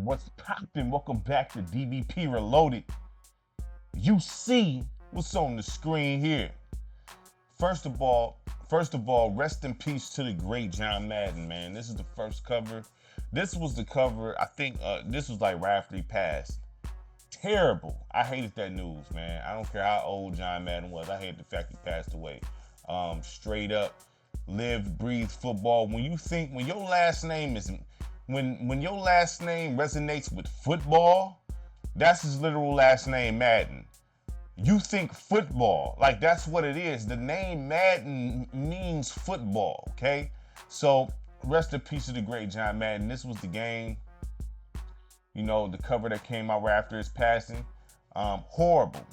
What's poppin'? Welcome back to DBP Reloaded. You see what's on the screen here. First of all, rest in peace to the great John Madden, man. This is the first cover. This was the cover, I think this was like right after he passed. Terrible. I hated that news, man. I don't care how old John Madden was. I hated the fact he passed away. Straight up, lived, breathed football. When your last name is when your last name resonates with football, that's his literal last name, Madden. You think football, like that's what it is. The name Madden means football, okay? So rest in peace to the great John Madden. This was the game, the cover that came out right after his passing. Horrible.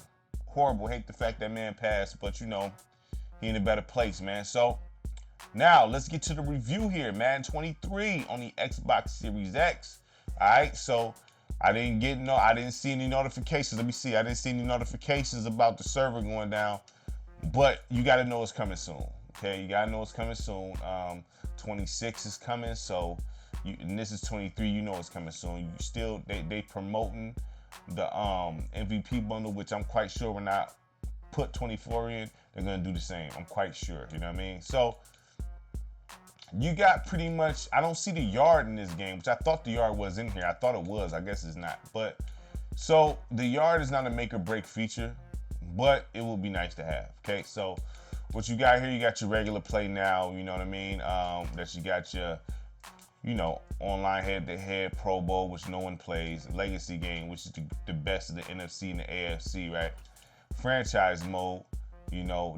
Hate the fact that man passed, but he in a better place, man. So now let's get to the review here. Madden 23 on the Xbox Series X. All right, so I didn't see any notifications. Let me see. I didn't see any notifications about the server going down, but you got to know it's coming soon. Okay, you got to know it's coming soon. 26 is coming, so and this is 23. You know it's coming soon. They promoting the MVP bundle, which I'm quite sure when I put 24 in, they're gonna do the same. I'm quite sure. You know what I mean? So you got pretty much, I don't see the yard in this game, which I thought the yard was in here. I thought it was, I guess it's not. But, so the yard is not a make or break feature, but it would be nice to have, okay? So what you got here, you got your regular play now, you know what I mean? That you got your, online head-to-head Pro Bowl, which no one plays, legacy game, which is the best of the NFC and the AFC, right? Franchise mode,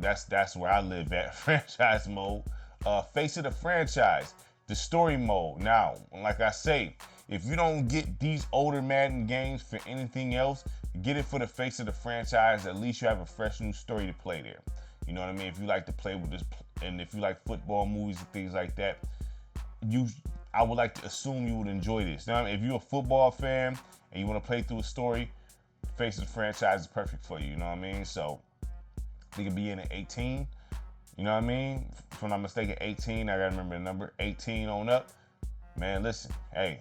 that's where I live at, franchise mode. Face of the franchise, the story mode. Now, like I say, if you don't get these older Madden games for anything else, get it for the face of the franchise. At least you have a fresh new story to play there. You know what I mean? If you like to play with this, and if you like football movies and things like that, I would like to assume you would enjoy this. Now, if you're a football fan and you want to play through a story, face of the franchise is perfect for you. You know what I mean? So they could be in at 18. You know what I mean? If I'm not mistaken, 18. I gotta remember the number 18 on up. Man, listen, hey,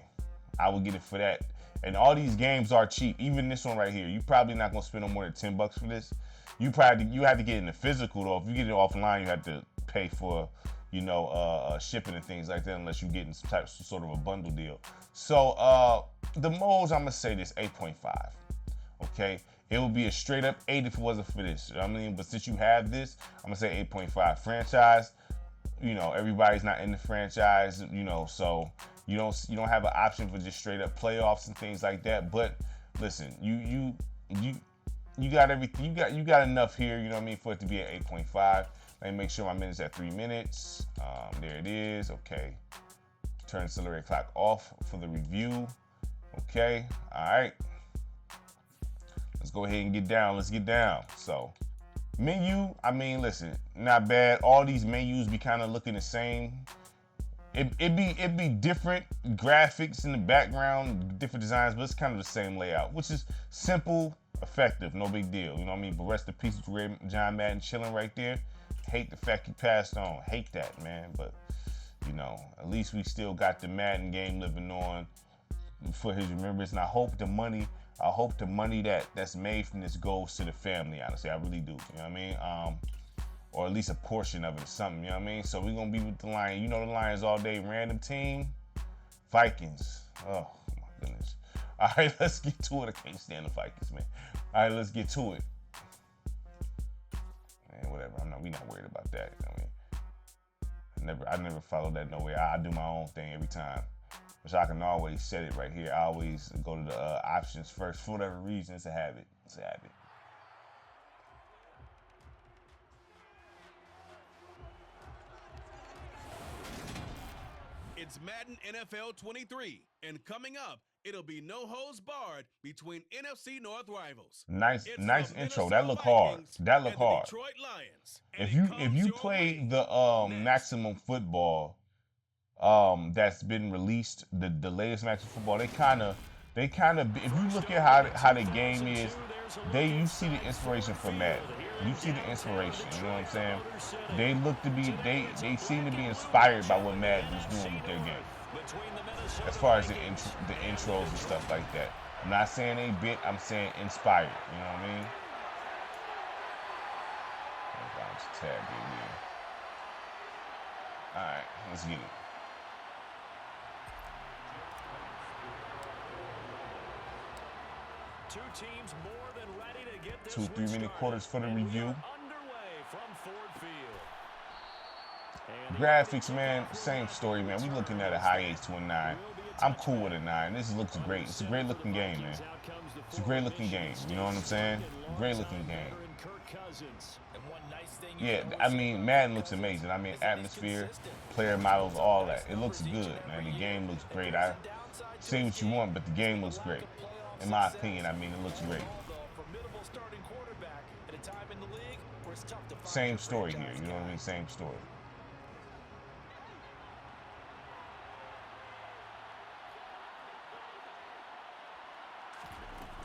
I would get it for that. And all these games are cheap. Even this one right here, you probably not gonna spend no more than $10 for this. You have to get in the physical though. If you get it offline, you have to pay for, shipping and things like that, unless you get in some sort of a bundle deal. So the modes, I'm gonna say this 8.5. Okay. It would be a straight up 8 if it wasn't for this. I mean, but since you have this, I'm gonna say 8.5. Franchise, everybody's not in the franchise, so you don't have an option for just straight up playoffs and things like that. But listen, you got everything. You got enough here, you know what I mean, for it to be at 8.5. Let me make sure my minute's at 3 minutes. There it is. Okay. Turn accelerator clock off for the review. Okay. All right. Let's go ahead and get down. Let's get down. So, menu, listen, not bad. All these menus be kind of looking the same. It'd be different graphics in the background, different designs, but it's kind of the same layout, which is simple, effective, no big deal. You know what I mean? But rest in peace to John Madden chilling right there. Hate the fact he passed on. Hate that, man. But, at least we still got the Madden game living on for his remembrance. And I hope the money that's made from this goes to the family, honestly. I really do. You know what I mean? Or at least a portion of it or something, you know what I mean? So we're gonna be with the Lions. The Lions all day. Random team, Vikings. Oh my goodness. All right, let's get to it. I can't stand the Vikings, man. All right, let's get to it. Man, whatever. We're not worried about that. You know what I mean? I never follow that no way. I do my own thing every time. Which I can always set it right here. I always go to the options first for whatever reason. It's a habit. It's a habit. It's Madden NFL 23, and coming up, it'll be no holds barred between NFC North rivals. Nice intro. That look hard. That look hard. Detroit Lions. If you play the Maximum Football that's been released, the latest Maximum Football, they kind of if you look at how the game is, you see the inspiration from Madden. You see the inspiration, you know what I'm saying? They seem to be inspired by what Madden is doing with their game. As far as the intros and stuff like that. I'm not saying they bit, I'm saying inspired. You know what I mean? Tag it here. All right, let's get it. Two teams more than ready to get this 2 3-minute quarters for the review. Graphics, man, same story, man. We looking at a high 8 to a 9. I'm cool with a 9. This looks great. It's a great looking game, man. It's a great looking game. You know what I'm saying? Great looking game. Yeah, I mean, Madden looks amazing. I mean, atmosphere, player models, all that. It looks good, man. The game looks great. I say what you want, but the game looks great. In my opinion, I mean, it looks great. Same story here. You know what I mean? Same story.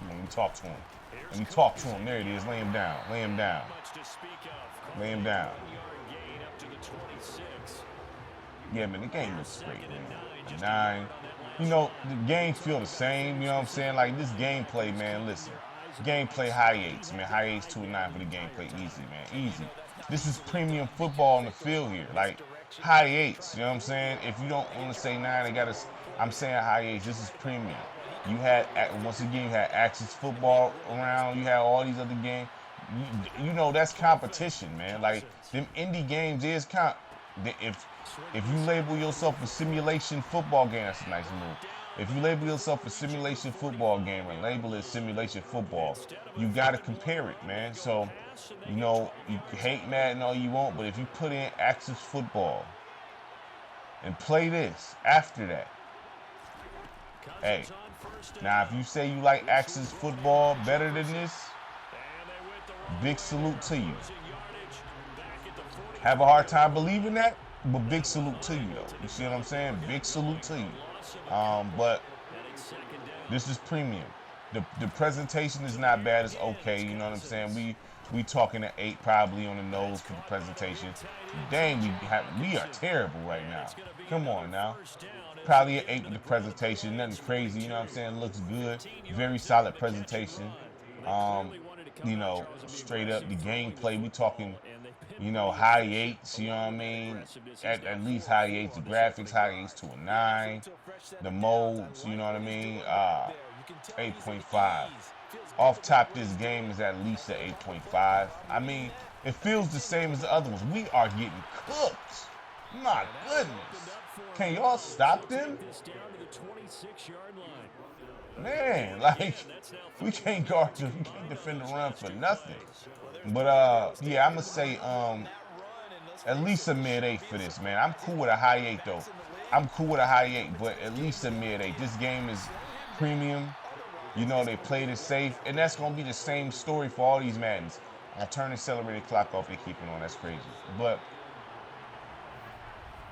Let me talk to him. Let me talk to him. There it is. Lay him down. Lay him down. Lay him down. Yeah, man, the game looks great, man. 9. You know, the games feel the same. You know what I'm saying? Like, this gameplay, man, listen. Gameplay high 8s, man. High 8s to a 9 for the gameplay. Easy, man. Easy. This is premium football on the field here. Like, high 8s. You know what I'm saying? If you don't want to say 9, I'm saying high 8s. This is premium. You had, once again, you had Axis football around. You had all these other games. You know, that's competition, man. Like, them indie games is if you label yourself a simulation football game, that's a nice move. If you label yourself a simulation football game and label it simulation football, you got to compare it, man. So, you know, you hate Madden all you want, but if you put in Axis football and play this after that, hey, now if you say you like Axis football better than this, big salute to you. Have a hard time believing that, but big salute to you, though. You see what I'm saying? Big salute to you. But this is premium. The presentation is not bad. It's okay. You know what I'm saying? We talking an 8 probably on the nose for the presentation. Dang, we are terrible right now. Come on now. Probably an 8 with the presentation. Nothing crazy. You know what I'm saying? Looks good. Very solid presentation. You know, straight up the gameplay. We talking, you know, high 8s, you know what I mean? At least high 8s. The graphics, high 8s to a 9. The modes, you know what I mean? 8.5. Off top, this game is at least an 8.5. I mean, it feels the same as the other ones. We are getting cooked. My goodness. Can y'all stop them? Man, like, we can't guard them. We can't defend the run for nothing. But, yeah, I'm going to say at least a mid-8 for this, man. I'm cool with a high 8, though. I'm cool with a high 8, but at least a mid-8. This game is premium. You know, they played it safe. And that's going to be the same story for all these Maddens. I turn the accelerated clock off, they keep it on. That's crazy. But,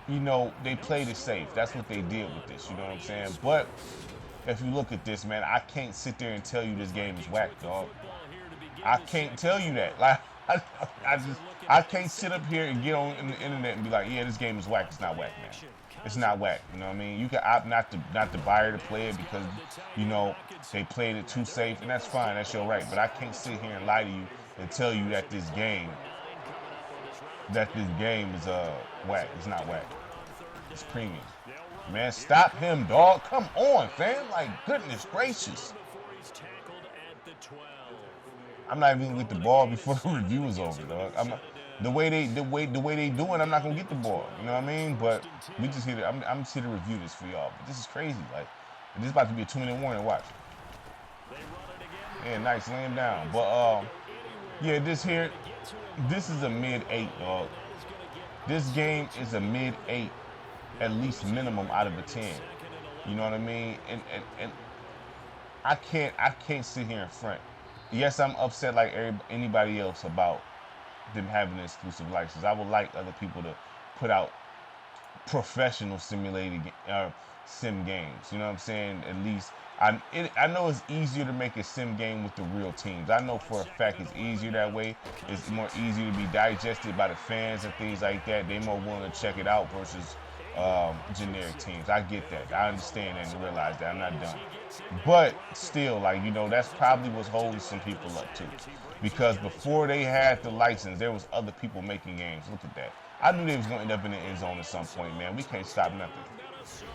you know, they played it safe. That's what they did with this, you know what I'm saying? But if you look at this, man, I can't sit there and tell you this game is whack, dog. I can't tell you that. Like, I can't sit up here and get on the internet and be like, yeah, this game is whack. It's not whack, man. It's not whack. You know what I mean? You can opt not to buy or to play it because, you know, they played it too safe, and that's fine. That's your right. But I can't sit here and lie to you and tell you that this game is whack. It's not whack. It's premium. Man, stop him, dog. Come on, fam. Like, goodness gracious. I'm not even gonna get the ball before the review is over, dog. The way they doing, I'm not gonna get the ball. You know what I mean? But we just here. I'm just here to review this for y'all. But this is crazy. Like, this is about to be a 2-minute warning. Watch. Yeah, nice. Lay him down. But yeah, this is a mid-8, dog. This game is a mid-8, at least minimum out of a 10. You know what I mean? And I can't sit here in front. Yes, I'm upset like anybody else about them having an exclusive license. I would like other people to put out professional simulated sim games. You know what I'm saying? At least I know it's easier to make a sim game with the real teams. I know for a fact it's easier that way. It's more easier to be digested by the fans and things like that. They're more willing to check it out versus generic teams. I get that. I understand that and realize that. I'm not done. But still, like, you know, that's probably what's holding some people up too. Because before they had the license, there was other people making games. Look at that. I knew they was going to end up in the end zone at some point, man. We can't stop nothing.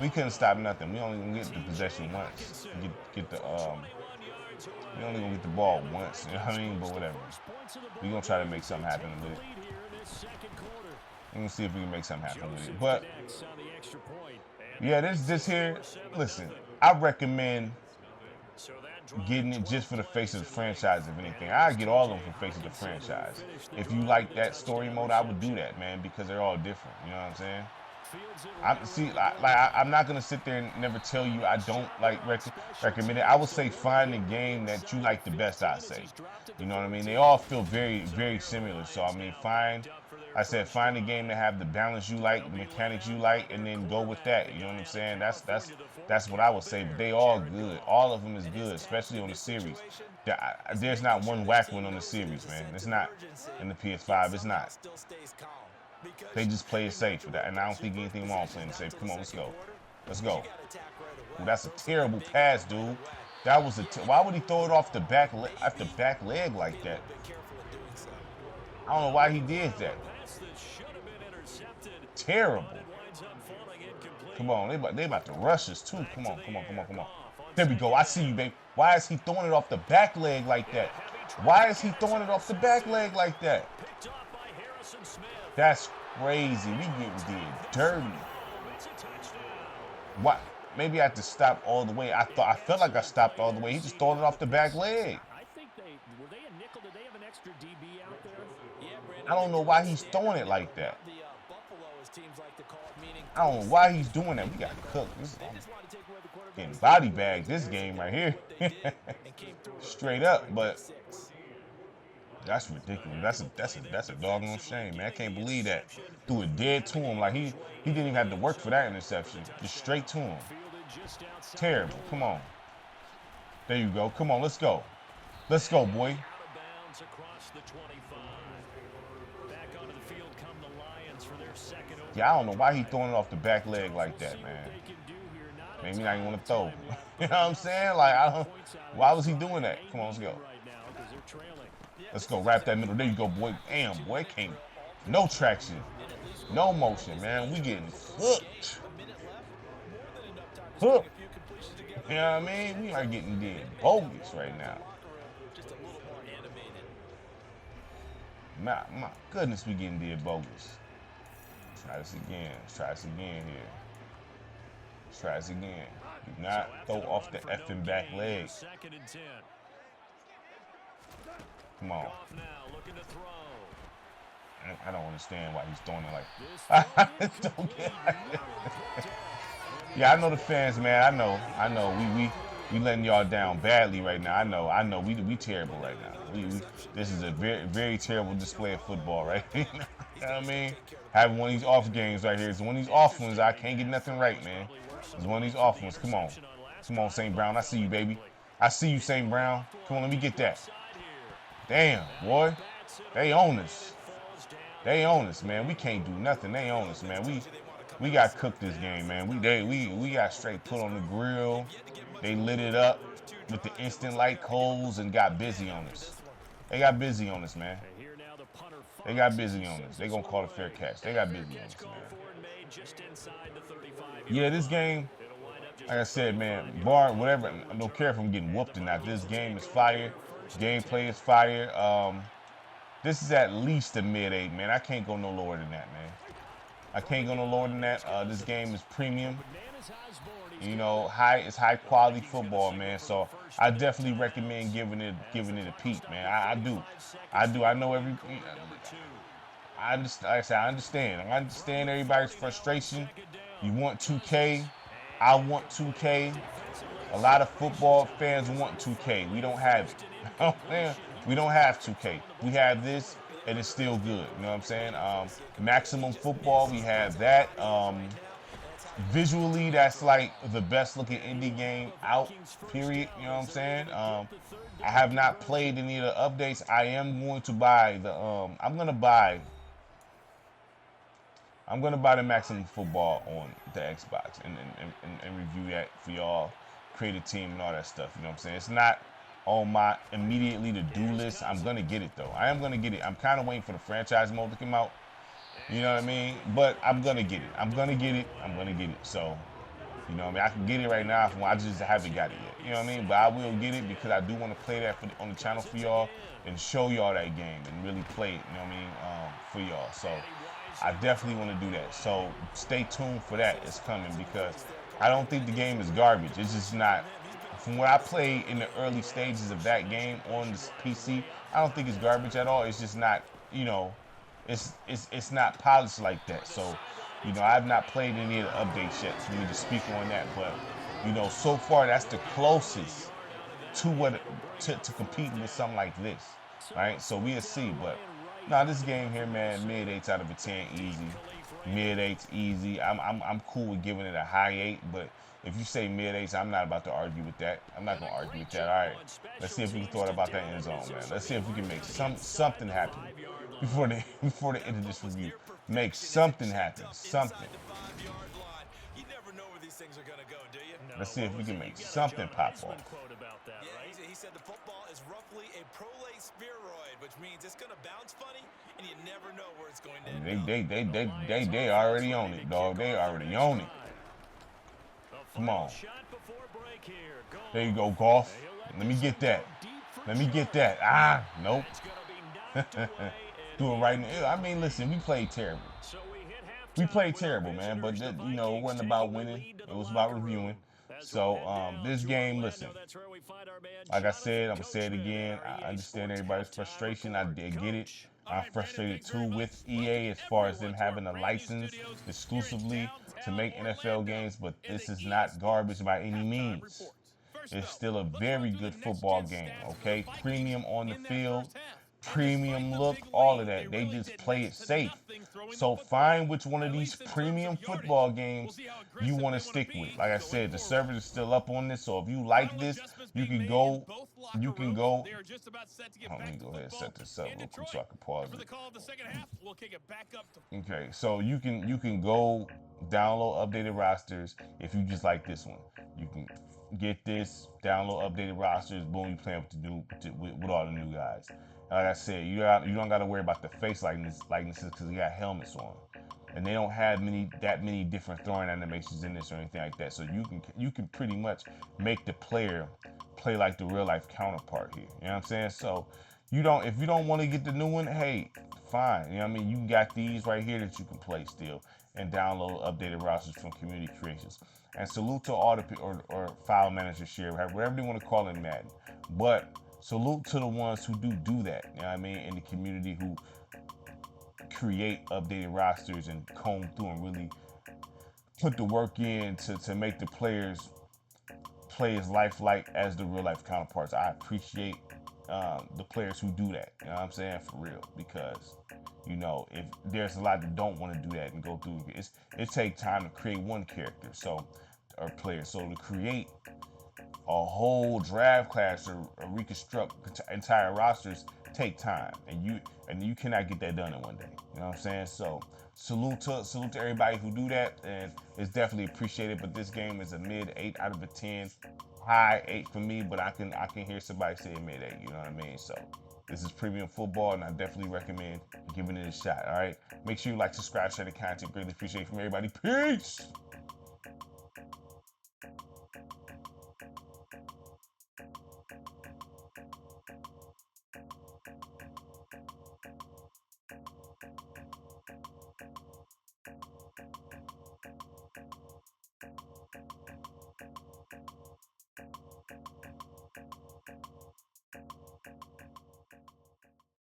We couldn't stop nothing. We only gonna get the possession once. We only gonna get the ball once. You know what I mean? But whatever. We gonna try to make something happen with it. We're gonna see if we can make something happen with it. But yeah, this here. Listen, I recommend getting it just for the face of the franchise, if anything. I get all of them for the face of the franchise. If you like that story mode, I would do that, man, because they're all different. You know what I'm saying? I'm not gonna sit there and never tell you I don't like recommend it. I would say find the game that you like the best. I say, you know what I mean. They all feel very, very similar. So I mean, find the game that have the balance you like, the mechanics you like, and then go with that. You know what I'm saying? That's what I would say. But they all good. All of them is good, especially on the series. There's not one whack one on the series, man. It's not in the PS5. It's not. They just play it safe for that, and I don't think anything wrong playing it safe. Come on, let's go. Let's go. Ooh, that's a terrible pass, dude. That was why would he throw it off the back leg like that? I don't know why he did that. Terrible. Come on, they about to rush us too. Come on. There we go. I see you, babe. Why is he throwing it off the back leg like that? Why is he throwing it off the back leg like that? That's crazy. We getting did dirty. What? Maybe I had to stop all the way. I felt like I stopped all the way. He just throwing it off the back leg. I don't know why he's throwing it like that. I don't know why he's doing that. We got cooked. This is getting body bagged this game right here. Straight up, but that's ridiculous. That's a doggone shame, man. I can't believe that. Threw it dead to him. Like he didn't even have to work for that interception. Just straight to him. Terrible. Come on. There you go. Come on, let's go. Let's go, boy. Yeah, I don't know why he throwing it off the back leg like that, man. Maybe not even want to throw. You know what I'm saying? Like, why was he doing that? Come on, let's go. Let's go, wrap that middle. There you go, boy. Damn, boy, can't. No traction. No motion, man. We getting hooked. Hooked. You know what I mean? We are getting dead bogus right now. My goodness, we getting dead bogus. Try this again. Let's try this again here. Let's try this again. Do not throw off the effing back leg. Come on. I don't understand why he's throwing it like I don't get it. Yeah, I know the fans, man. I know. We letting y'all down badly right now. I know. We terrible right now. This is a very, very terrible display of football right here. You know what I mean? Having one of these off games right here. It's one of these off ones. I can't get nothing right, man. It's one of these off ones. Come on. Come on, St. Brown. I see you, baby. I see you, St. Brown. Come on, let me get that. Damn, boy. They own us. They own us, man. We can't do nothing. They own us, man. We got cooked this game, man. We got straight put on the grill. They lit it up with the instant light coals and got busy on us. They got busy on us, man. They got busy on us. They gonna call it fair catch. They got busy on us, man. Yeah, this game, like I said, man, bar whatever. I don't care if I'm getting whooped or not. This game is fire. Gameplay is fire. This is at least a mid-8, man. I can't go no lower than that, man. I can't go no lower than that. This game is premium. You know, it's high quality football, man. So I definitely recommend giving it a peek, man. I do. I know every. I understand. Like I said, I understand everybody's frustration. You want 2K. I want 2K. A lot of football fans want 2K. We don't have it. We don't have 2K. We have this, and it's still good. You know what I'm saying? Maximum Football, we have that. Visually, that's like the best looking indie game out, period. You know what I'm saying? I have not played any of the updates. I am going to buy the, I'm going to buy I'm gonna buy the Maximum Football on the Xbox and review that for y'all, create a team and all that stuff. You know what I'm saying? It's not on my immediately to do list. I'm gonna get it though. I am gonna get it. I'm kind of waiting for the franchise mode to come out. You know what I mean? But I'm gonna get it. I'm gonna get it. I'm gonna get it. So, you know what I mean? I can get it right now. I just haven't got it yet. You know what I mean? But I will get it because I do want to play that on the channel for y'all and show y'all that game and really play it. You know what I mean? For y'all. So I definitely want to do that. So stay tuned for that. It's coming because I don't think the game is garbage. It's just not. From what I played in the early stages of that game on this PC, I don't think it's garbage at all. It's just not, you know, it's not polished like that. So, you know, I've not played any of the updates yet for me to speak on that. But, you know, so far that's the closest to what to competing with something like this, right? So we'll see. But nah, this game here, man, mid-8s out of a 10, easy. Mid-8s, easy. I'm cool with giving it a high 8, but if you say mid-8s, I'm not about to argue with that. I'm not gonna argue with that. All right, let's see if we can throw it about that end zone, man. Let's see if we can make something happen before the end of this review. Make something happen, something. Let's see if we can make something pop off. He said the football is roughly a prolate spheroid, which means it's gonna bounce funny, and you never know where it's going to end. They already own it, dog. They already own it. Come on. There you go, Golf. Let me get that. Let me get that. Ah, nope. Do it right now. I mean, listen, we played terrible. We played terrible, man. But, you know, it wasn't about winning. It was about reviewing. So, this game, listen, like I said, I'm going to say it again. I understand everybody's frustration. I did get it. I'm frustrated, too, with EA as far as them having a license exclusively to make NFL games. But this is not garbage by any means. It's still a very good football game, okay? Premium on the field. Premium look, all of that. They just play it safe. So find which one of these premium football games you want to stick with. Like I said, the server is still up on this, so if you like this, you can go. Let me go ahead and set this up real quick so I can pause it. Okay, so you can go download updated rosters if you just like this one. You can get this, download updated rosters, boom, you playing with all the new guys. Like I said, you don't got to worry about the face likenesses because they got helmets on, and they don't have that many different throwing animations in this or anything like that. So you can pretty much make the player play like the real life counterpart here. You know what I'm saying? So if you don't want to get the new one, hey, fine. You know what I mean? You got these right here that you can play still and download updated rosters from Community Creations. And salute to all the or file manager share, whatever they want to call it in Madden, but salute to the ones who do that, you know what I mean, in the community who create updated rosters and comb through and really put the work in to make the players play as lifelike as the real life counterparts. I appreciate the players who do that, you know what I'm saying, for real, because, you know, if there's a lot that don't want to do that and go through it takes time to create one character, or player. So to create a whole draft class or reconstruct entire rosters take time, and you cannot get that done in one day. You know what I'm saying? So salute to everybody who do that, and it's definitely appreciated. But this game is a mid-8 out of a 10, high 8 for me. But I can hear somebody say a mid-8. You know what I mean? So this is premium football, and I definitely recommend giving it a shot. All right, make sure you like, subscribe, share the content. Greatly appreciate it from everybody. Peace.